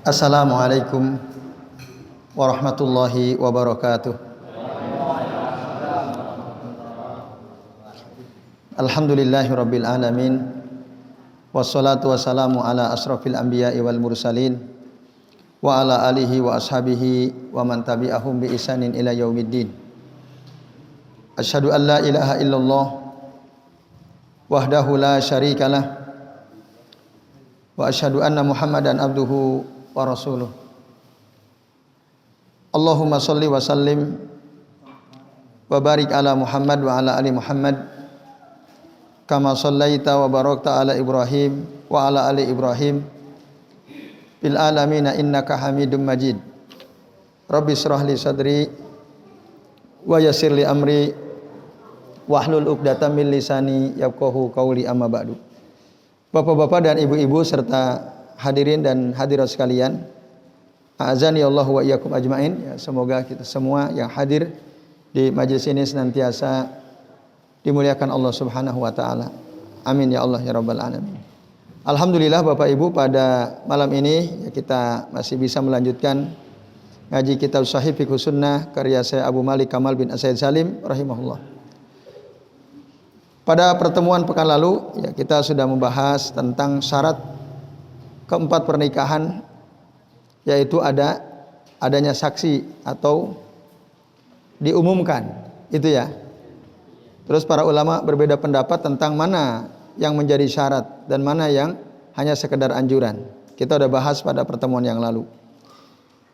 Assalamualaikum warahmatullahi wabarakatuh. Alhamdulillahi rabbil alamin. Wassalatu wassalamu ala asrafil anbiya'i wal mursalin wa ala alihi wa ashabihi wa man tabi'ahum bi ihsanin ila yaumiddin. Asyhadu an la ilaha illallah wahdahu la syarikalah wa asyhadu anna Muhammadan abduhu wa rasuluh. Allahumma shalli wa sallim wa barik ala Muhammad wa ala ali Muhammad kama shallaita wa barakta ala Ibrahim wa ala ali Ibrahim bil alamin innaka Hamidum Majid. Rabbi shrah li sadri wa yassir li amri wahlul 'uqdatam min lisani yafqahu qawli, amma ba'du. Bapak-bapak dan ibu-ibu serta hadirin dan hadirat sekalian, a'azani Allah wa iyyakum ajmain. Ya, semoga kita semua yang hadir di majelis ini senantiasa dimuliakan Allah Subhanahu wa taala. Amin ya Allah ya rabbal alamin. Alhamdulillah Bapak Ibu, pada malam ini ya, kita masih bisa melanjutkan ngaji kitab Sahih Fiqh Sunnah karya saya Abu Malik Kamal bin As-Said Salim rahimahullah. Pada pertemuan pekan lalu ya, kita sudah membahas tentang syarat keempat pernikahan, yaitu adanya saksi atau diumumkan, itu ya. Terus para ulama berbeda pendapat tentang mana yang menjadi syarat dan mana yang hanya sekedar anjuran. Kita sudah bahas pada pertemuan yang lalu.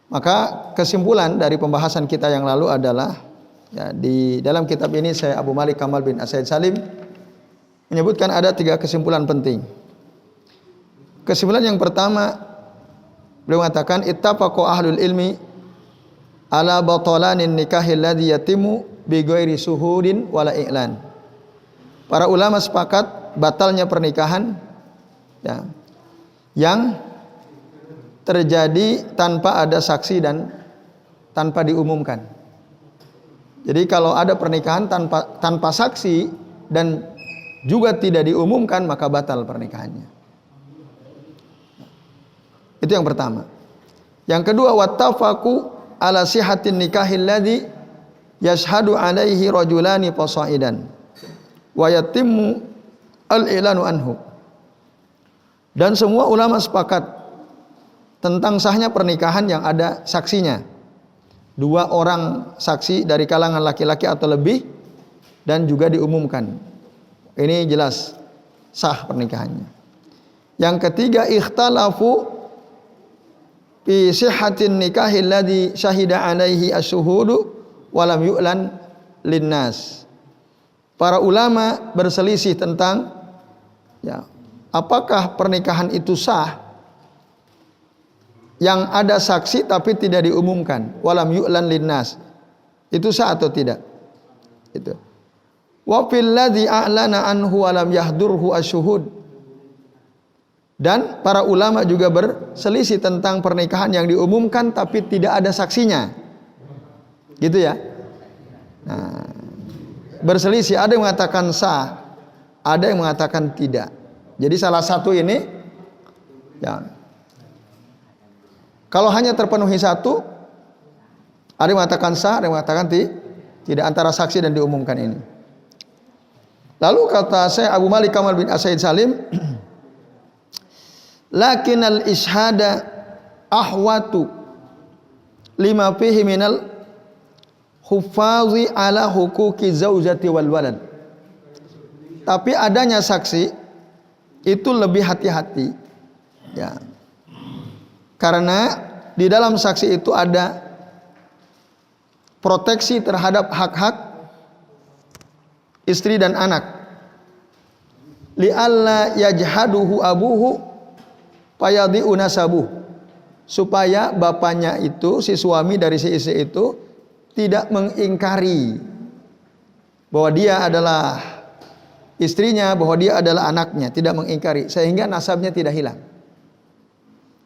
Maka kesimpulan dari pembahasan kita yang lalu adalah ya, di dalam kitab ini saya Abu Malik Kamal bin As-Said Salim menyebutkan ada 3 kesimpulan penting. Kesimpulan yang pertama, beliau mengatakan ittafaqu ahlul ilmi ala batalanin nikahil ladzi yatimu bi ghairi suhudin wala i'lan. Para ulama sepakat batalnya pernikahan ya, yang terjadi tanpa ada saksi dan tanpa diumumkan. Jadi kalau ada pernikahan tanpa saksi dan juga tidak diumumkan, maka batal pernikahannya. Itu yang pertama. Yang kedua, wattafaqu ala sihhatin nikahil ladzi yashhadu alaihi rajulani fasaidan wa yatimmu al-i'lanu anhu. Dan semua ulama sepakat tentang sahnya pernikahan yang ada saksinya. 2 orang saksi dari kalangan laki-laki atau lebih dan juga diumumkan. Ini jelas sah pernikahannya. Yang ketiga, ikhtalafu fi sihhatin nikahil ladzi syahida alaihi asy-syuhudu wa lam yu'lan linnas. Para ulama berselisih tentang ya, apakah pernikahan itu sah yang ada saksi tapi tidak diumumkan, wa lam yu'lan linnas. Itu sah atau tidak? Itu. Wa fil ladzi a'lana anhu wa lam yahdurhu asy-syuhud. Dan para ulama juga berselisih tentang pernikahan yang diumumkan tapi tidak ada saksinya. Gitu ya. Nah, berselisih, ada yang mengatakan sah, ada yang mengatakan tidak. Jadi salah satu ini ya, kalau hanya terpenuhi satu, ada yang mengatakan sah, ada yang mengatakan tidak, antara saksi dan diumumkan ini. Lalu kata saya Abu Malik Kamal bin As-Said Salim, lakinnal ishhada ahwatu lima fihi minal hufazi ala huquqi zaujati wal walad. Tapi adanya saksi itu lebih hati-hati ya. Karena di dalam saksi itu ada proteksi terhadap hak-hak istri dan anak. Li'alla yajhaduhu abuhu fayadhi'u nasabuh. Supaya bapaknya itu, si suami dari si istri itu tidak mengingkari bahwa dia adalah istrinya, bahwa dia adalah anaknya, tidak mengingkari sehingga nasabnya tidak hilang.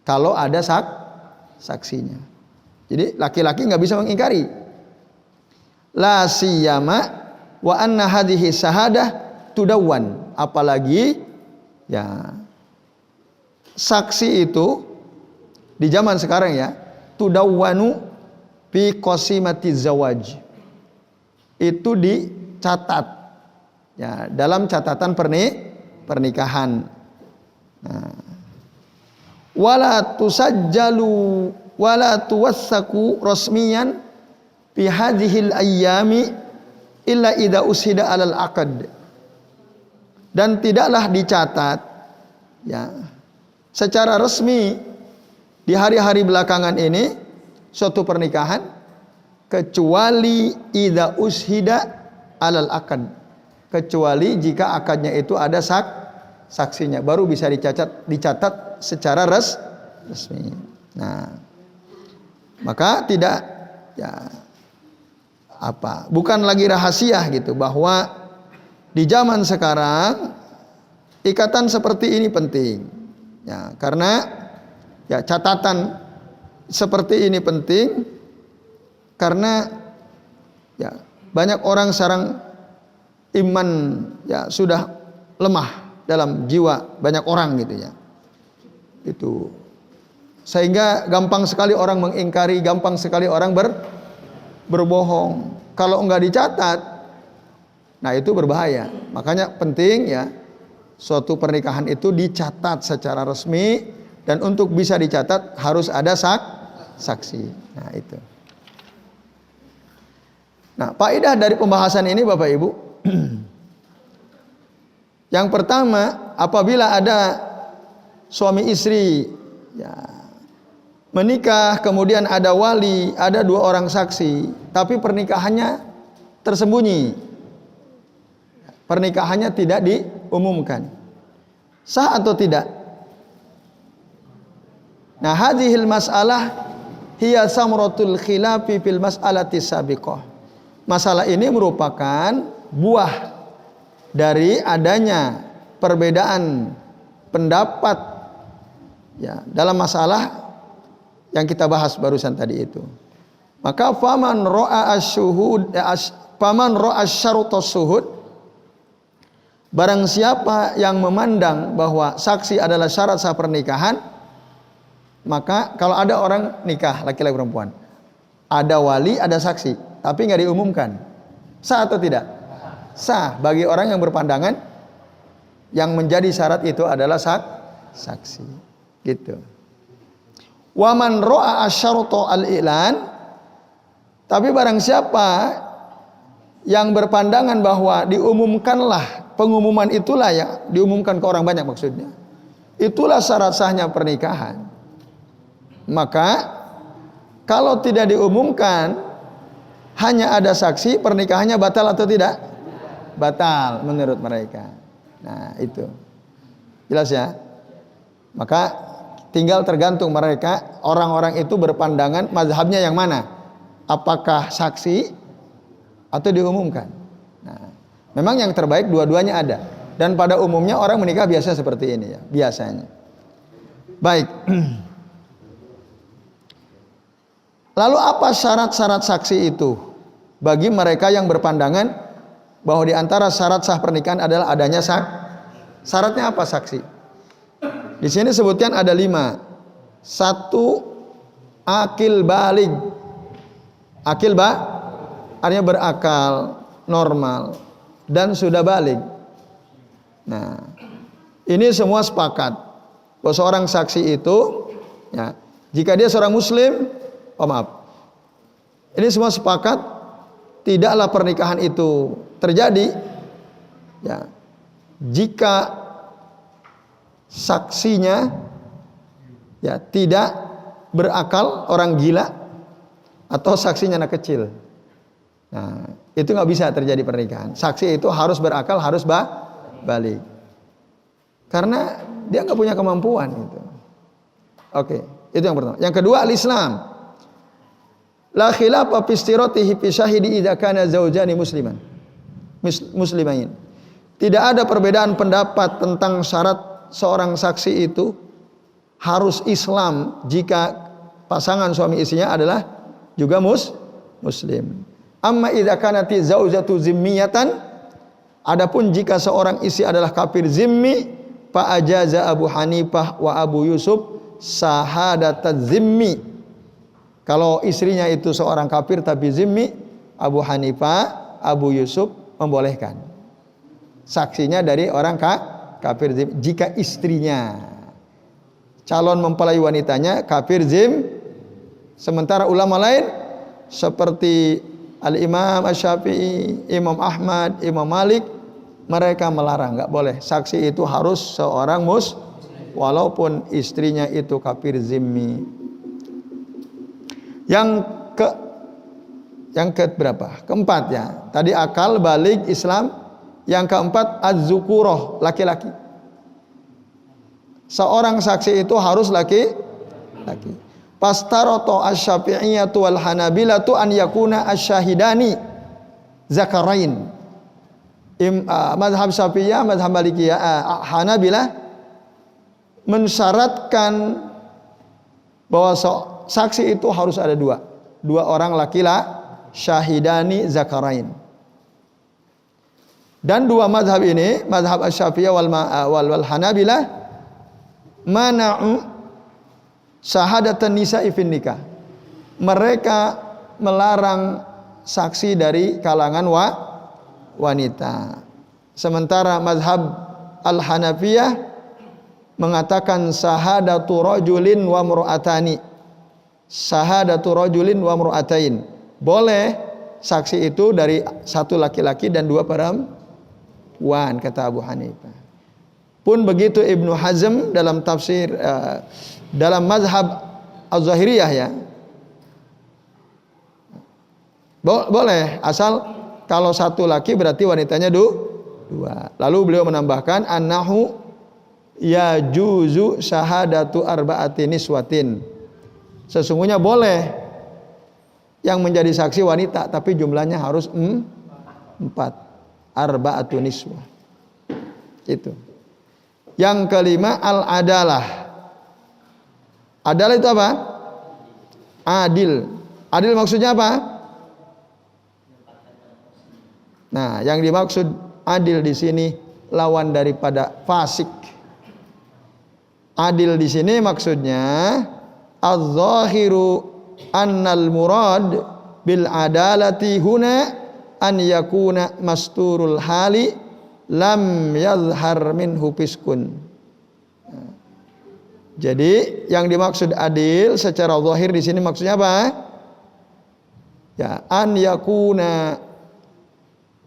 Kalau ada saksinya. Jadi laki-laki nggak bisa mengingkari. La siyama wa anna hadhihi syahadah tudawwan, apalagi ya saksi itu di zaman sekarang ya, tudawwanu fi qasimati zawaj. Itu dicatat ya dalam catatan pernikahan. Nah, wala tusajjalu wala tuwassaku rasmiyan fi hadhil ayyami illa idza ushida alal aqd. Dan tidaklah dicatat ya secara resmi di hari-hari belakangan ini suatu pernikahan kecuali idza ushida alal aqd, kecuali jika akadnya itu ada saksinya, baru bisa dicatat secara resmi. Nah, maka tidak ya bukan lagi rahasia gitu bahwa di zaman sekarang ikatan seperti ini penting. Ya, karena ya catatan seperti ini penting karena ya banyak orang sekarang iman ya sudah lemah dalam jiwa banyak orang gitu ya. Itu sehingga gampang sekali orang mengingkari, gampang sekali orang berbohong. Kalau enggak dicatat, nah itu berbahaya. Makanya penting ya suatu pernikahan itu dicatat secara resmi, dan untuk bisa dicatat harus ada saksi. Nah itu. Nah, faedah dari pembahasan ini Bapak Ibu, yang pertama, apabila ada suami istri ya, menikah, kemudian ada wali, ada 2 orang saksi, tapi pernikahannya tersembunyi, pernikahannya tidak diumumkan, sah atau tidak? Nah, hadhil mas'alah hiya samratul khilafi fil mas'alati sabiqah. Masalah ini merupakan buah dari adanya perbedaan pendapat ya dalam masalah yang kita bahas barusan tadi itu. Maka faman ra'a asyuhud faman ra'a syartus syuhud, barang siapa yang memandang bahwa saksi adalah syarat sah pernikahan, maka kalau ada orang nikah laki-laki perempuan, ada wali, ada saksi, tapi nggak diumumkan, sah atau tidak? Sah bagi orang yang berpandangan yang menjadi syarat itu adalah saksi, gitu. Waman ro'a asyarto al-i'lan, tapi barang siapa yang berpandangan bahwa diumumkanlah, pengumuman itulah yang diumumkan ke orang banyak maksudnya, itulah syarat sahnya pernikahan, maka kalau tidak diumumkan hanya ada saksi, pernikahannya batal atau tidak? Batal menurut mereka. Nah itu jelas ya. Maka tinggal tergantung mereka, orang-orang itu berpandangan mazhabnya yang mana, apakah saksi atau diumumkan. Nah, memang yang terbaik dua-duanya ada, dan pada umumnya orang menikah biasa seperti ini ya, biasanya. Baik. Lalu apa syarat-syarat saksi itu bagi mereka yang berpandangan bahwa di antara syarat sah pernikahan adalah adanya syaratnya apa saksi? Di sini sebutkan ada 5. 1, akil balig. Akil artinya berakal, normal, dan sudah balig. Nah, ini semua sepakat bahwa seorang saksi itu ya, jika dia seorang muslim, ini semua sepakat tidaklah pernikahan itu terjadi ya jika saksinya ya tidak berakal, orang gila, atau saksinya anak kecil. Nah, itu nggak bisa terjadi pernikahan. Saksi itu harus berakal, harus balik, karena dia nggak punya kemampuan gitu. Oke, itu yang pertama. Yang kedua, al-Islam. La khilafa fi istiratihi fi syahidi idza kana zaujani muslimain. Tidak ada perbedaan pendapat tentang syarat seorang saksi itu harus Islam jika pasangan suami istrinya adalah juga muslim. Amma idza kanati zaujatu zimmiyatan, adapun jika seorang istri adalah kafir zimmi, fa ajaza Abu Hanifah wa Abu Yusuf syahadataz zimmi. Kalau istrinya itu seorang kafir tapi zimmi, Abu Hanifah, Abu Yusuf membolehkan. Saksinya dari orang kafir zimmi. Jika istrinya, calon mempelai wanitanya kafir sementara ulama lain seperti Al-Imam Asy-Syafi'i, Imam Ahmad, Imam Malik, mereka melarang, nggak boleh. Saksi itu harus seorang walaupun istrinya itu kafir zimmi. Yang ke berapa? Keempat ya. Tadi akal, balik, Islam. Yang keempat az-zukurah, laki-laki. Seorang saksi itu harus laki-laki. Pastaroto asy-Syafi'iyyatu wal Hanabilatu an yakuna asy-syahidani zakarain. Mazhab Syafi'iyah, mazhab Malikiyah, Hanabilah mensyaratkan bahwa saksi itu harus ada dua orang laki-laki, syahidani zakarain. Dan dua mazhab ini, mazhab Asy-Syafi'iyah wal Hanabilah, mana'u syahadatan nisa'i fin nikah. Mereka melarang saksi dari kalangan wanita. Sementara mazhab Al-Hanafiyah mengatakan syahadatu rajulin wa mur'atani. Syahadatu rajulin wa mur'atain. Boleh saksi itu dari satu laki-laki dan dua perempuan, kata Abu Hanifah. Pun begitu Ibnu Hazm dalam tafsir dalam mazhab Az-Zahiriyah ya. Boleh asal kalau satu laki berarti wanitanya dua. Lalu beliau menambahkan annahu yajuzu syahadatu arba'ati niswatin. Sesungguhnya boleh yang menjadi saksi wanita tapi jumlahnya harus 4. Arba'atu niswah. Itu. Yang kelima al-adalah. Adalah itu apa? Adil. Adil maksudnya apa? Nah, yang dimaksud adil di sini lawan daripada fasik. Adil di sini maksudnya az-zahiru annal murad bil adalati huna an yakuna masturul hali lam yazhar minhu fiskun. Jadi yang dimaksud adil secara zahir di sini maksudnya apa? Ya, an yakuna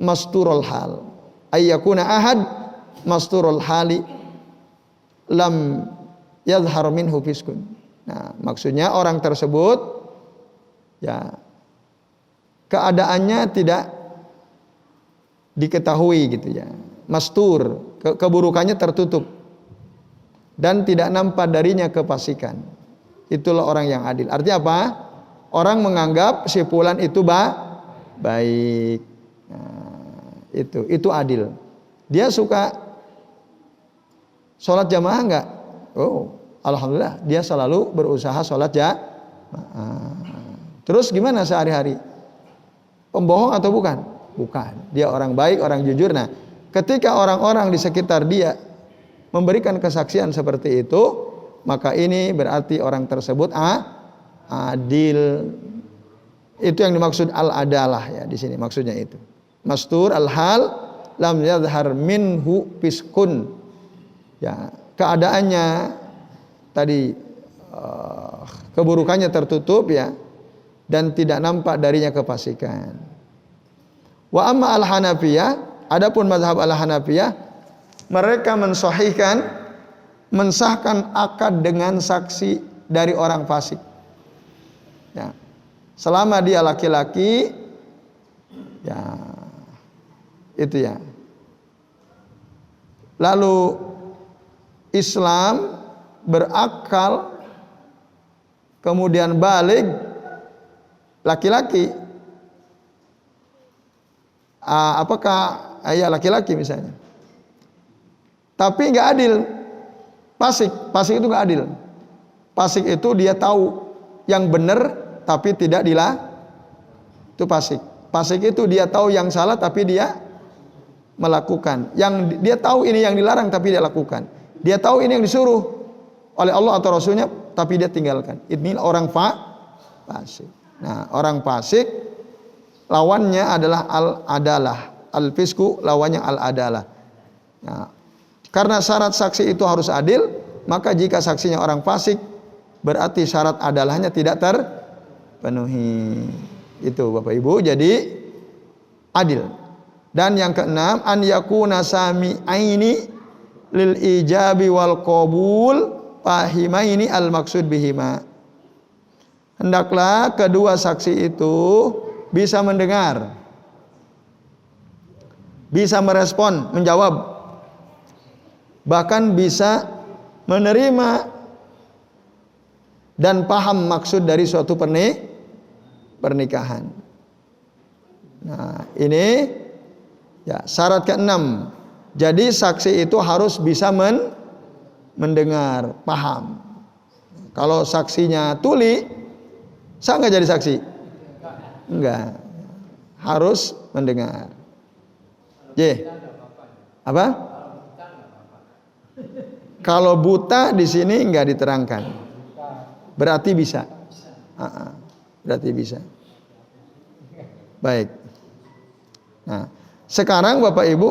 masturul hal. Ay yakuna ahad masturul hali lam yazhar minhu fiskun. Nah, maksudnya orang tersebut ya keadaannya tidak diketahui gitu ya. Mastur, keburukannya tertutup dan tidak nampak darinya kefasikan. Itulah orang yang adil. Artinya apa? Orang menganggap si fulan itu baik. Nah, itu adil. Dia suka sholat jamaah enggak? Oh, alhamdulillah dia selalu berusaha sholat jamaah. Terus gimana sehari-hari? Pembohong atau bukan? Bukan. Dia orang baik, orang jujur. Nah, ketika orang-orang di sekitar dia memberikan kesaksian seperti itu, maka ini berarti orang tersebut adil. Itu yang dimaksud al-adalah ya di sini maksudnya itu. Mastur al-hal lam yadhhar minhu fiskun. Ya, keadaannya tadi keburukannya tertutup ya dan tidak nampak darinya kefasikan. Wa amma al-Hanafiyah, adapun mazhab al-Hanafiyah, mereka mensahkan akad dengan saksi dari orang fasik. Ya. Selama dia laki-laki, ya itu ya. Lalu Islam berakal, kemudian balik laki-laki. Apakah ayah laki-laki misalnya? Tapi nggak adil. Fasik itu nggak adil. Fasik itu dia tahu yang benar tapi tidak itu fasik. Fasik itu dia tahu yang salah tapi dia melakukan. Yang dia tahu ini yang dilarang tapi dia lakukan. Dia tahu ini yang disuruh. oleh Allah atau Rasulnya, tapi dia tinggalkan. Ini orang fasik. Nah, orang fasik lawannya adalah al-adalah. Al-fisku lawannya al-adalah. Nah, karena syarat saksi itu harus adil, maka jika saksinya orang fasik, berarti syarat adalahnya tidak terpenuhi. Itu Bapak Ibu, jadi adil. Dan yang keenam, an yakuna sami'aini lil ijabi wal qabul fahimaini al maksud bihima. Hendaklah kedua saksi itu bisa mendengar, bisa merespon, menjawab, bahkan bisa menerima dan paham maksud dari suatu pernikahan. Nah, ini ya syarat keenam. Jadi saksi itu harus bisa mendengar, paham. Kalau saksinya tuli, sah nggak jadi saksi? Enggak. Harus mendengar. Apa? Kalau buta di sini nggak diterangkan. Berarti bisa. Berarti bisa. Baik. Nah, sekarang Bapak Ibu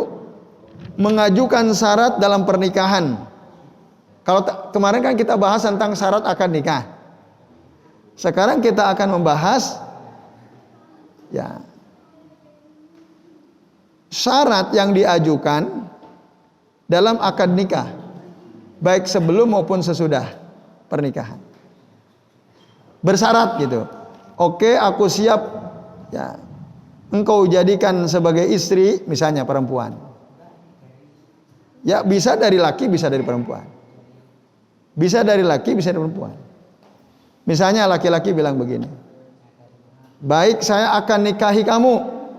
mengajukan syarat dalam pernikahan. Kalau kemarin kan kita bahas tentang syarat akad nikah. Sekarang kita akan membahas ya syarat yang diajukan dalam akad nikah, baik sebelum maupun sesudah pernikahan. Bersyarat gitu. Oke, aku siap ya engkau jadikan sebagai istri, misalnya perempuan. Ya bisa dari laki, bisa dari perempuan. Bisa dari laki, bisa dari perempuan. Misalnya laki-laki bilang begini, baik saya akan nikahi kamu,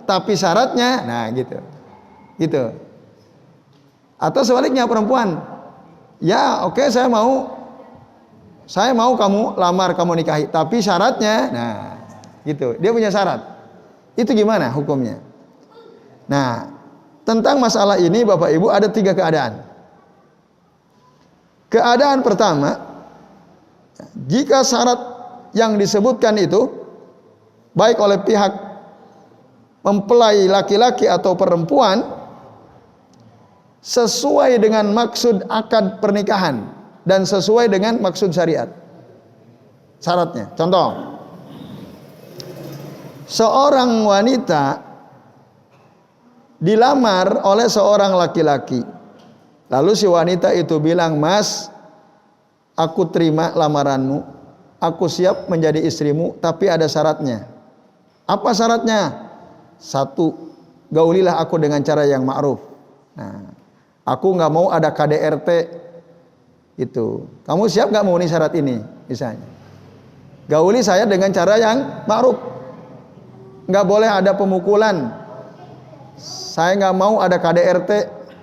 tapi syaratnya, nah gitu. Atau sebaliknya perempuan, ya oke, saya mau kamu lamar, kamu nikahi, tapi syaratnya, nah gitu. Dia punya syarat. Itu gimana hukumnya? Nah, tentang masalah ini Bapak Ibu ada 3 keadaan. Keadaan pertama, jika syarat yang disebutkan itu baik oleh pihak mempelai laki-laki atau perempuan sesuai dengan maksud akad pernikahan dan sesuai dengan maksud syariat. Syaratnya, contoh, seorang wanita dilamar oleh seorang laki-laki. Lalu si wanita itu bilang, "Mas, aku terima lamaranmu. Aku siap menjadi istrimu, tapi ada syaratnya." Apa syaratnya? 1, gaulilah aku dengan cara yang ma'ruf. Nah, aku nggak mau ada KDRT. Itu. Kamu siap nggak memenuhi syarat ini? Misalnya, gauli saya dengan cara yang ma'ruf. Nggak boleh ada pemukulan. Saya nggak mau ada KDRT.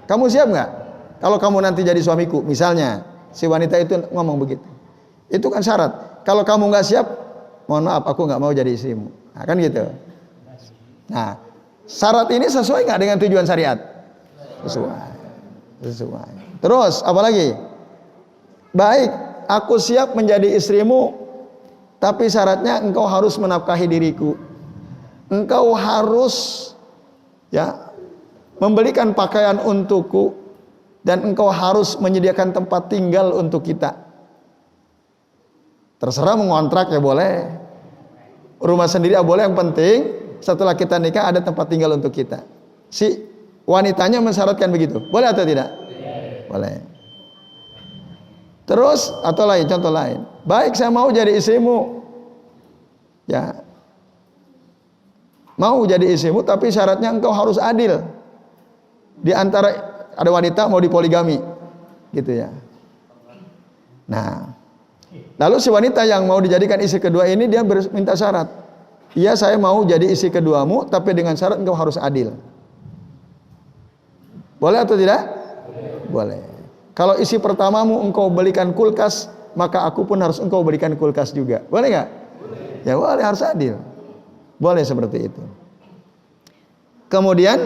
Kamu siap nggak? Kalau kamu nanti jadi suamiku, misalnya si wanita itu ngomong begitu. Itu kan syarat. Kalau kamu nggak siap, mohon maaf, aku nggak mau jadi istrimu. Nah, kan gitu. Nah, syarat ini sesuai nggak dengan tujuan syariat? Sesuai. Terus apa lagi? Baik, aku siap menjadi istrimu, tapi syaratnya engkau harus menafkahi diriku. Engkau harus ya membelikan pakaian untukku, dan engkau harus menyediakan tempat tinggal untuk kita. Terserah mengontrak ya boleh, rumah sendiri ya boleh, yang penting setelah kita nikah ada tempat tinggal untuk kita. Si wanitanya mensyaratkan begitu, boleh atau tidak? Boleh. Terus atau lain, contoh lain, baik saya mau jadi istrimu, ya mau jadi istrimu, tapi syaratnya engkau harus adil. Di antara ada wanita mau dipoligami, gitu ya. Nah, lalu si wanita yang mau dijadikan istri kedua ini dia minta syarat. Iya, saya mau jadi istri keduamu, tapi dengan syarat engkau harus adil. Boleh atau tidak? Boleh. Kalau istri pertamamu engkau belikan kulkas, maka aku pun harus engkau berikan kulkas juga. Boleh nggak? Ya boleh, harus adil. Boleh seperti itu. Kemudian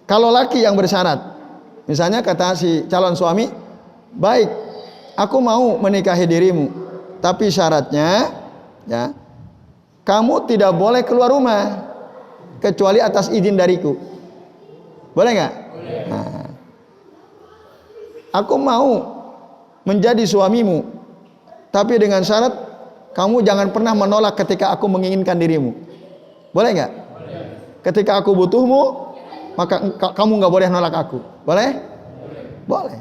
kalau laki yang bersyarat, misalnya kata si calon suami, baik aku mau menikahi dirimu, tapi syaratnya ya, kamu tidak boleh keluar rumah kecuali atas izin dariku. Boleh nggak? Nah, aku mau menjadi suamimu, tapi dengan syarat kamu jangan pernah menolak ketika aku menginginkan dirimu. Boleh nggak? Ketika aku butuhmu, maka kamu nggak boleh nolak aku. Boleh? Boleh.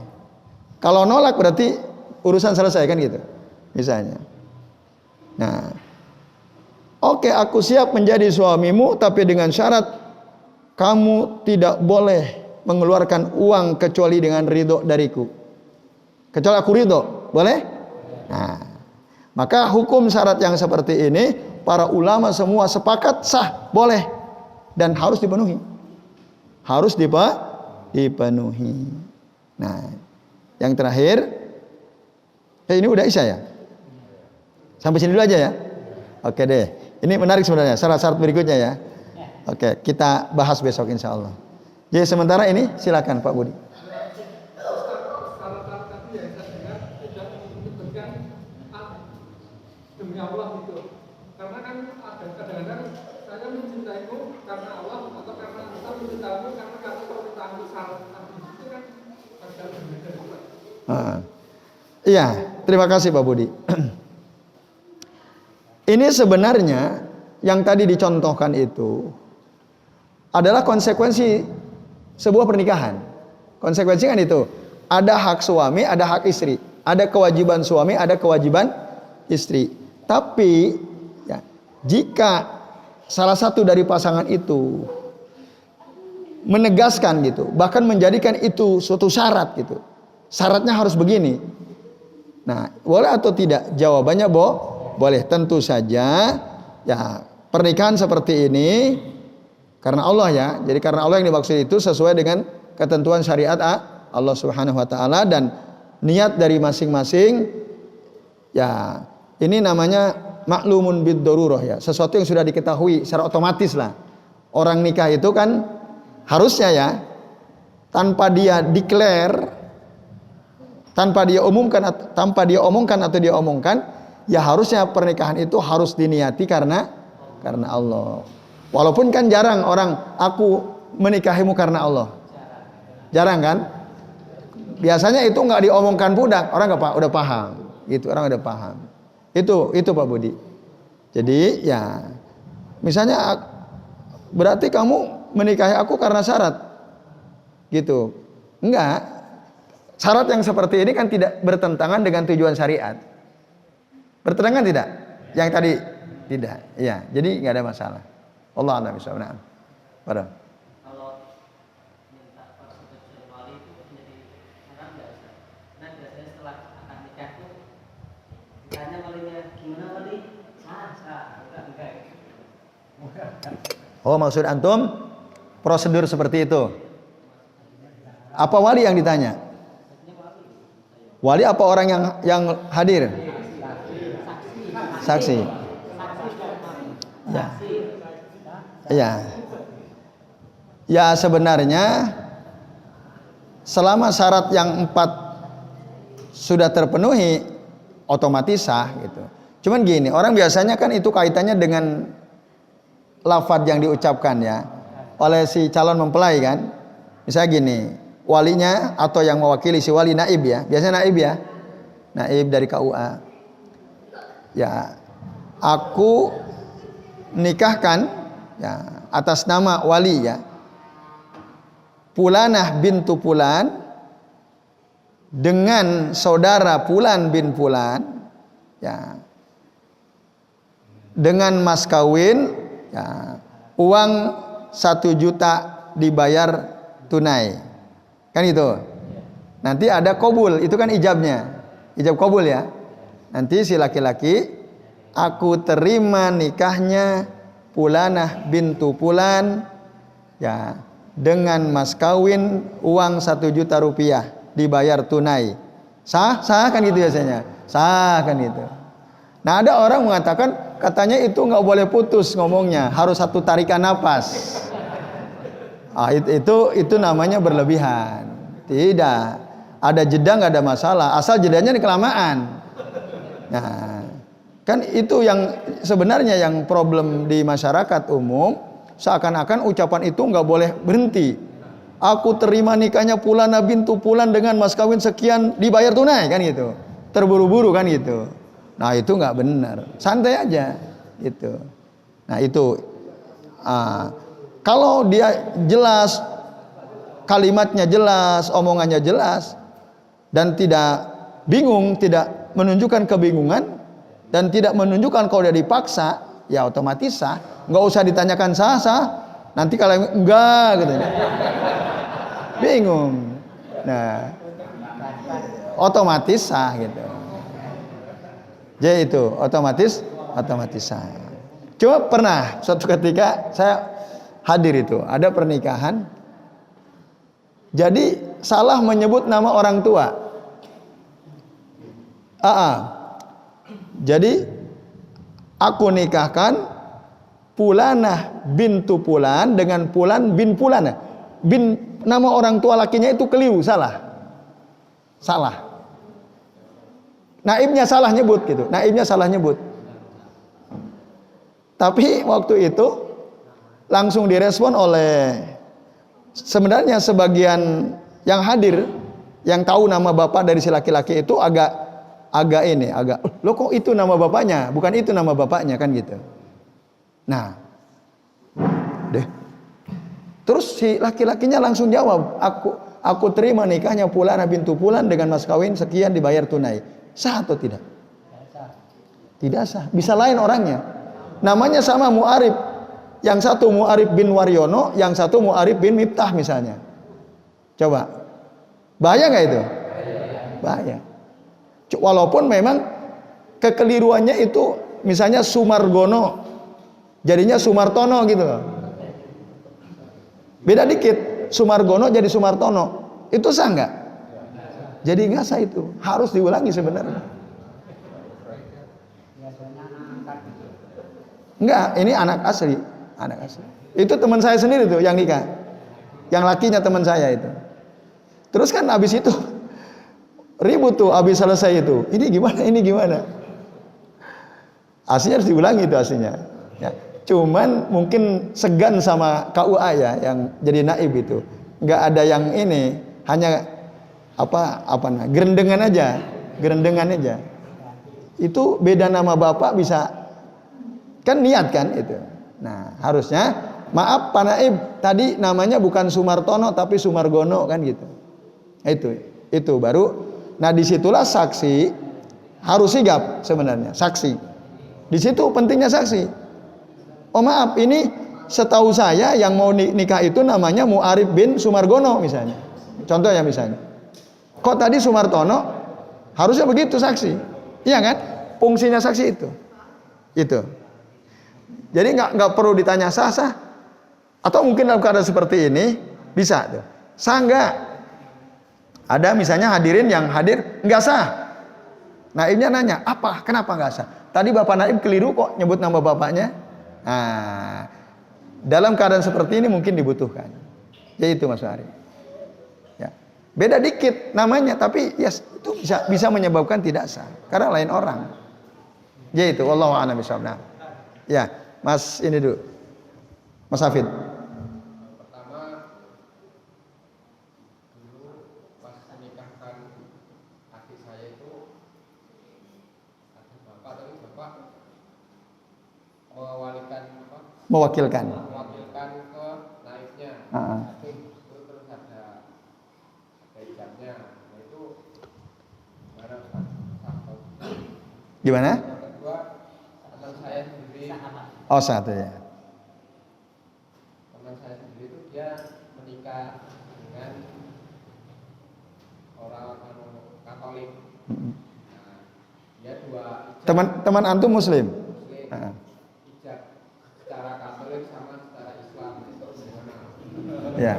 Kalau nolak berarti urusan selesai kan gitu. Misalnya. Nah, oke, aku siap menjadi suamimu, tapi dengan syarat kamu tidak boleh mengeluarkan uang kecuali dengan ridho dariku. Kecuali aku ridho. Boleh? Nah, maka hukum syarat yang seperti ini para ulama semua sepakat sah, boleh dan harus dipenuhi. Harus dipenuhi. Nah, yang terakhir, ini udah Isya ya? Sampai sini dulu aja ya. Oke deh. Ini menarik sebenarnya syarat-syarat berikutnya ya. Oke, kita bahas besok insya Allah. Jadi sementara ini silakan Pak Budi. Demi Allah gitu. Karena kan ada kadang-kadang saya mencintaimu karena Allah atau karena kita mencintaimu karena permintaanmu syarat. Itu kan ada berbeda. Iya, terima kasih Pak Budi. Ini sebenarnya yang tadi dicontohkan itu adalah konsekuensi sebuah pernikahan. Konsekuensi kan itu, ada hak suami, ada hak istri, ada kewajiban suami, ada kewajiban istri. Tapi ya, jika salah satu dari pasangan itu menegaskan gitu, bahkan menjadikan itu suatu syarat gitu, syaratnya harus begini. Nah, boleh atau tidak? Jawabannya boleh. Tentu saja ya, pernikahan seperti ini karena Allah ya. Jadi karena Allah yang dimaksud itu sesuai dengan ketentuan syariat Allah Subhanahu wa taala dan niat dari masing-masing ya. Ini namanya maklumun bid darurah ya. Sesuatu yang sudah diketahui secara otomatis lah. Orang nikah itu kan harusnya ya, tanpa dia declare, tanpa dia omongkan atau dia omongkan, ya harusnya pernikahan itu harus diniati karena Allah. Walaupun kan jarang orang aku menikahimu karena Allah. Jarang kan? Biasanya itu nggak diomongkan budak, orang nggak udah paham. Gitu, orang udah paham. Itu Pak Budi. Jadi ya, misalnya berarti kamu menikahi aku karena syarat, gitu. Enggak. Syarat yang seperti ini kan tidak bertentangan dengan tujuan syariat. Bertentangan tidak? Yang tadi tidak. Ya, jadi nggak ada masalah. Allah a'lam bishawab. Na'am. Padahal. Kalau minta persetujuan wali itu menjadi syarat nggak bisa? Nah biasanya setelah akan nikah tuh tanya walinya, gimana wali? Sah, enggak. Oh, maksud antum prosedur seperti itu? Apa wali yang ditanya? Wali apa orang yang hadir? Saksi. Ya. Ya. Ya sebenarnya selama syarat yang 4 sudah terpenuhi otomatis sah gitu. Cuman gini, orang biasanya kan itu kaitannya dengan lafadz yang diucapkan ya oleh si calon mempelai kan. Misalnya gini, walinya atau yang mewakili si wali naib ya. Biasanya naib ya. Naib dari KUA. Ya, aku nikahkan ya atas nama wali ya. Pulanah bintu Pulan dengan saudara Pulan bin Pulan ya, dengan mas kawin ya, uang 1 juta dibayar tunai kan itu. Nanti ada qabul, itu kan ijabnya, ijab qabul ya. Nanti si laki-laki, aku terima nikahnya Pulanah bintu Pulan ya, dengan mas kawin uang 1 juta rupiah dibayar tunai. Sah kan gitu biasanya. Sah kan gitu. Nah ada orang mengatakan katanya itu nggak boleh putus ngomongnya, harus 1 tarikan napas. Itu namanya berlebihan. Tidak. ada jeda nggak ada masalah, asal jedanya di kelamaan. Nah, kan itu yang sebenarnya yang problem di masyarakat umum, seakan-akan ucapan itu nggak boleh berhenti. Aku terima nikahnya Fulana bintu Fulan dengan mas kawin sekian dibayar tunai, kan gitu. Terburu-buru kan gitu. Nah itu nggak benar, santai aja gitu. Nah itu kalau dia jelas, kalimatnya jelas, omongannya jelas, dan tidak bingung, tidak menunjukkan kebingungan, dan tidak menunjukkan kalau dia dipaksa, ya otomatis sah. Nggak usah ditanyakan sah. Nanti kalau enggak gitu, bingung. Nah, otomatis sah gitu. Jadi itu otomatis sah. Cuma pernah suatu ketika saya hadir itu, ada pernikahan. Jadi salah menyebut nama orang tua. Jadi aku nikahkan Fulanah bintu Fulan dengan Fulan bin Fulan. Bin nama orang tua lakinya itu keliru, salah. Naibnya salah nyebut gitu. Tapi waktu itu langsung direspon oleh sebenarnya sebagian yang hadir yang tahu nama bapak dari si laki-laki itu agak lo kok itu nama bapaknya, bukan itu nama bapaknya kan gitu. Nah, terus si laki-lakinya langsung jawab, aku terima nikahnya Fulana bintu Fulan dengan mas kawin sekian dibayar tunai. Sah atau tidak? Tidak sah. Bisa lain orangnya. Namanya sama Mu'arib. Yang satu Mu'arib bin Waryono, yang satu Mu'arib bin Miftah misalnya. Coba. Bahaya nggak itu? Bahaya. Walaupun memang kekeliruannya itu misalnya Sumargono jadinya Sumartono gitu loh. Beda dikit, Sumargono jadi Sumartono. Itu sah nggak? Jadi nggak sah itu. Harus diulangi sebenarnya. Enggak, ini anak asli. Itu teman saya sendiri tuh yang nikah. Yang lakinya teman saya itu. Terus kan abis itu ribut tuh, abis selesai itu. Ini gimana? Aslinya harus diulangi itu aslinya. Ya. Cuman mungkin segan sama KUA ya yang jadi naib itu. Nggak ada yang ini, hanya gerendengan aja. Itu beda nama bapak bisa kan niat kan itu. Nah, harusnya maaf Pak Naib, tadi namanya bukan Sumartono tapi Sumargono kan gitu. Itu baru. Nah, disitulah saksi harus sigap sebenarnya, saksi. Di situ pentingnya saksi. Oh maaf, ini setahu saya yang mau nikah itu namanya Mu'arib bin Sumargono misalnya. Contohnya misalnya. Kok tadi Sumartono? Harusnya begitu saksi. Iya kan? Fungsinya saksi itu. Jadi nggak perlu ditanya sah. Atau mungkin dalam keadaan seperti ini bisa tuh. Sah nggak? Ada misalnya hadirin yang hadir nggak sah. Naibnya nanya, apa? Kenapa nggak sah? Tadi Bapak Naib keliru kok nyebut nama bapaknya. Nah, dalam keadaan seperti ini mungkin dibutuhkan. Ya itu Mas Ari. Ya. Beda dikit namanya, tapi ya itu bisa menyebabkan tidak sah karena lain orang. Ya itu, wallahu a'lam bishawab. Ya, Mas ini dulu. Mas Hafid. Pertama, dulu pas menikahkan adik saya itu ada bapak, tapi bapak mewakilkan ke naibnya. Terus ada ijabnya. Nah itu gimana? Yang kedua, teman saya sendiri. Oh satu ya. Teman saya sendiri itu dia menikah dengan orang Katolik. Nah, dia dua teman antum Muslim. Ijab secara Katolik sama secara Islam itu gimana? Ya.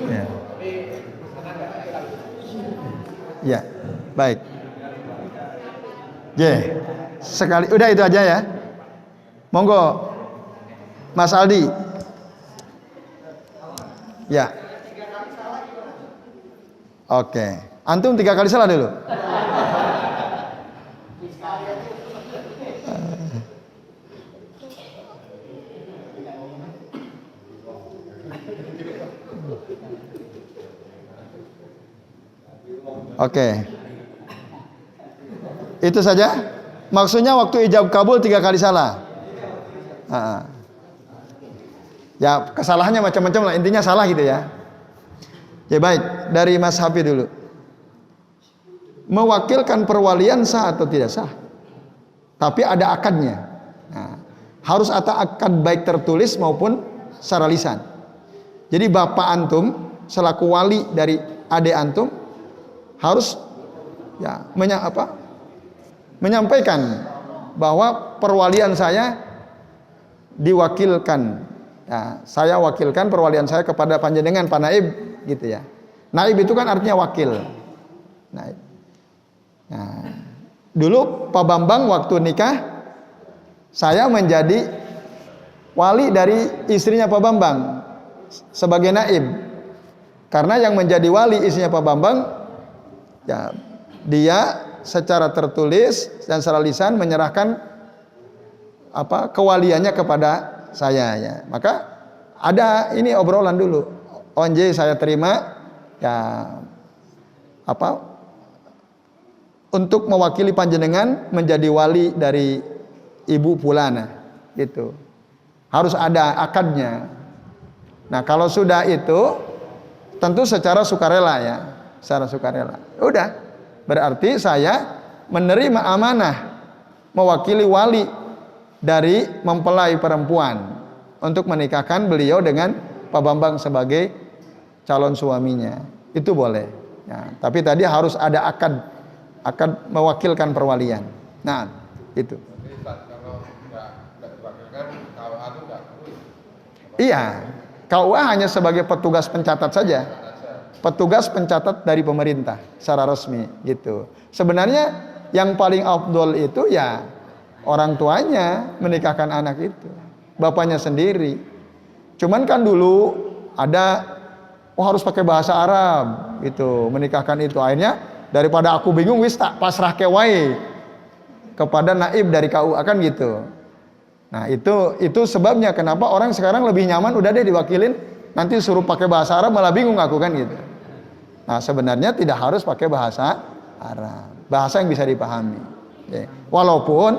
Ya. Tapi sana nggak ada. Ya, baik. Sekali, udah itu aja ya. Monggo, Mas Aldi. Ya. Oke. Antum 3 kali salah dulu. Oke. Itu saja. Maksudnya waktu ijab kabul 3 kali salah. Ya kesalahannya macam-macam lah. Intinya salah gitu ya. Ya baik. Dari Mas Hafi dulu. Mewakilkan perwalian sah atau tidak sah? Tapi ada akadnya. Nah, harus ada akad baik tertulis maupun secara lisan. Jadi bapak antum selaku wali dari adik antum harus ya menyampaikan bahwa perwalian saya diwakilkan. Ya, saya wakilkan perwalian saya kepada panjenengan Pak Naib gitu ya. Naib itu kan artinya wakil. Naib. Nah, dulu Pak Bambang waktu nikah saya menjadi wali dari istrinya Pak Bambang sebagai naib. Karena yang menjadi wali istrinya Pak Bambang ya dia secara tertulis dan secara lisan menyerahkan kewaliannya kepada saya ya. Maka ada ini obrolan dulu. Onje saya terima ya untuk mewakili panjenengan menjadi wali dari Ibu Pulana gitu. Harus ada akadnya. Nah, kalau sudah itu tentu secara sukarela ya, secara sukarela. Udah, berarti saya menerima amanah mewakili wali dari mempelai perempuan untuk menikahkan beliau dengan Pak Bambang sebagai calon suaminya. Itu boleh. Ya, tapi tadi harus ada akad mewakilkan perwalian. Nah, itu. Kalau nggak diwakilkan, KUA itu nggak perlu. Iya, KUA hanya sebagai petugas pencatat saja. Petugas pencatat dari pemerintah secara resmi gitu. Sebenarnya yang paling afdol itu ya orang tuanya menikahkan anak itu, bapaknya sendiri. Cuman kan dulu ada harus pakai bahasa Arab gitu menikahkan itu. Akhirnya daripada aku bingung wis tak pasrah ke wae kepada naib dari KUA kan gitu. Nah, itu sebabnya kenapa orang sekarang lebih nyaman udah deh diwakilin, nanti suruh pakai bahasa Arab malah bingung aku kan gitu. Nah, sebenarnya tidak harus pakai bahasa Arab. Bahasa yang bisa dipahami. Oke. Walaupun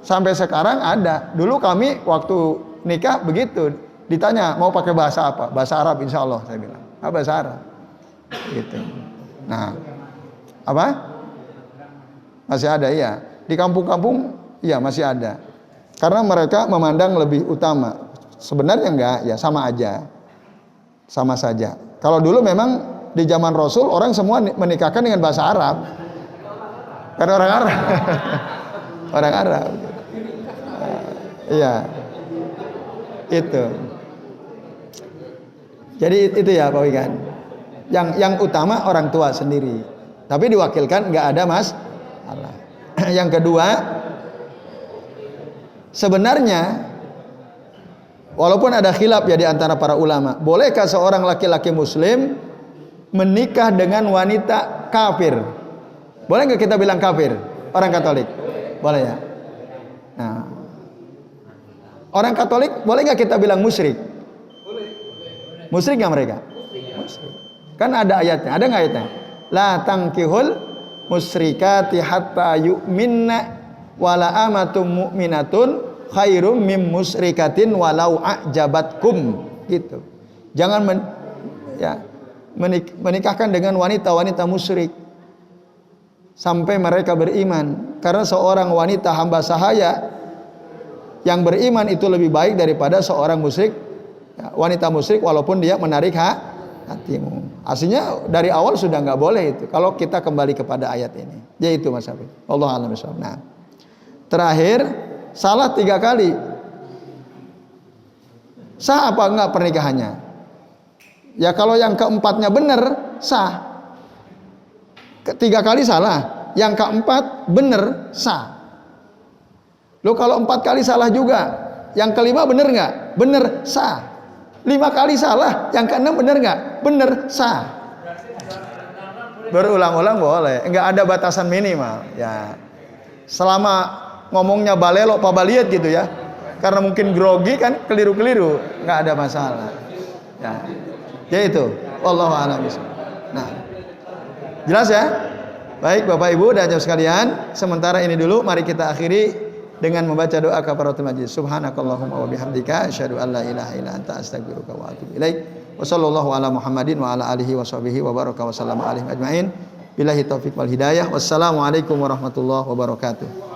sampai sekarang ada. Dulu kami waktu nikah begitu, ditanya mau pakai bahasa apa? Bahasa Arab insya Allah saya bilang. Bahasa Arab. Gitu. Nah, apa? Masih ada iya. Di kampung-kampung iya masih ada. Karena mereka memandang lebih utama. Sebenarnya enggak, ya sama aja. Sama saja. Kalau dulu memang di zaman Rasul orang semua menikahkan dengan bahasa Arab. Karena orang Arab. Orang Arab. Iya. Itu. Jadi itu ya Pak Wikan. Yang utama orang tua sendiri. Tapi diwakilkan nggak ada masalah. Yang kedua, sebenarnya walaupun ada khilaf ya di antara para ulama, bolehkah seorang laki-laki muslim menikah dengan wanita kafir? Boleh nggak kita bilang kafir? Orang Katolik? Boleh ya? Nah, orang Katolik boleh nggak kita bilang musyrik? Musyrik nggak mereka? Musyrik. Kan ada ayatnya, ada nggak ayatnya? La tankihul musyrikati hatta yu'minna wala amatum mu'minatun khairum mim musyrikatin walau a'jabatkum gitu. Jangan menikahkan dengan wanita-wanita musyrik sampai mereka beriman, karena seorang wanita hamba sahaya yang beriman itu lebih baik daripada seorang musyrik wanita musyrik walaupun dia menarik hatimu. Aslinya dari awal sudah nggak boleh itu. Kalau kita kembali kepada ayat ini, yaitu Mas Habib. Allah a'lam bishawab. Nah, terakhir salah 3 kali. Sah apa enggak pernikahannya? Ya kalau yang keempatnya benar sah. 3 kali salah, yang keempat benar sah. Lo kalau 4 kali salah juga, yang kelima benar nggak? Benar sah. 5 kali salah, yang keenam benar nggak? Benar sah. Berulang-ulang boleh, enggak ada batasan minimal. Ya, selama ngomongnya balelo apa baliet gitu ya, karena mungkin grogi kan keliru-keliru, enggak ada masalah. Ya itu, wallahu a'lam bishawab. Nah, jelas ya? Baik Bapak Ibu dan jamaah sekalian, sementara ini dulu mari kita akhiri dengan membaca doa kafaratul majlis. Subhanakallahumma wa bihamdika asyhadu an la ilaha illa anta astaghfiruka wa atubu ilaik. Wa sallallahu ala Muhammadin wa ala alihi wa sahbihi wa baraka wa sallama alaihim ajmain. Billahi taufik wal hidayah. Wassalamualaikum warahmatullahi wabarakatuh.